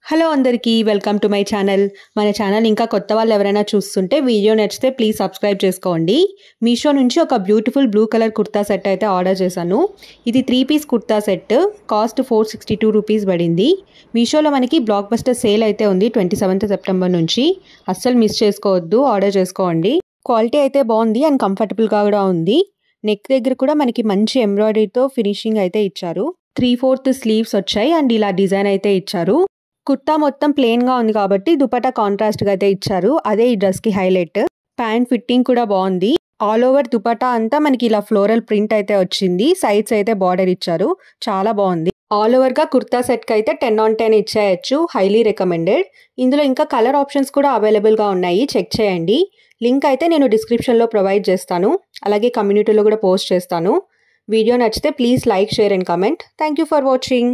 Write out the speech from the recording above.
Hello అందరికీ welcome to my channel. మన channel ఇంకా కొత్త వాళ్ళు ఎవరైనా చూస్తుంటే వీడియో నచ్చితే ప్లీజ్ సబ్స్క్రైబ్ చేసుకోండి. మీషో నుంచి ఒక beautiful blue colour kurta set అయితే ఆర్డర్ చేశాను. ఇది 3 piece kurta set, cost 462 rupees పడింది. మీషోలో మనకి బ్లాక్ బస్టర్ సేల్ అయితే ఉంది 27th సెప్టెంబర్ నుంచి. అస్సలు మిస్ చేసుకోవద్దు, ఆర్డర్ చేసుకోండి. క్వాలిటీ అయితే బాగుంది అండ్ కంఫర్టబుల్గా కూడా ఉంది. నెక్ దగ్గర కూడా మనకి మంచి ఎంబ్రాయిడరీతో ఫినిషింగ్ అయితే ఇచ్చారు. 3/4 స్లీవ్స్ వచ్చాయి అండ్ ఇలా డిజైన్ అయితే ఇచ్చారు. కుర్తా మొత్తం ప్లెయిన్గా ఉంది కాబట్టి దుపట్టా కాంట్రాస్ట్గా అయితే ఇచ్చారు. అదే ఈ డ్రెస్కి హైలైట్. ప్యాంట్ ఫిట్టింగ్ కూడా బాగుంది. ఆల్ ఓవర్ దుపట్టా అంతా మనకి ఇలా ఫ్లోరల్ ప్రింట్ అయితే వచ్చింది. సైడ్స్ అయితే బార్డర్ ఇచ్చారు, చాలా బాగుంది. ఆల్ ఓవర్గా కుర్తా సెట్కి అయితే 10/10 ఇచ్చేయచ్చు. Highly recommended. ఇందులో ఇంకా కలర్ ఆప్షన్స్ కూడా అవైలబుల్గా ఉన్నాయి, చెక్ చేయండి. లింక్ అయితే నేను డిస్క్రిప్షన్లో ప్రొవైడ్ చేస్తాను, అలాగే కమ్యూనిటీలో కూడా పోస్ట్ చేస్తాను. వీడియో నచ్చితే please like, share and comment. Thank you for watching.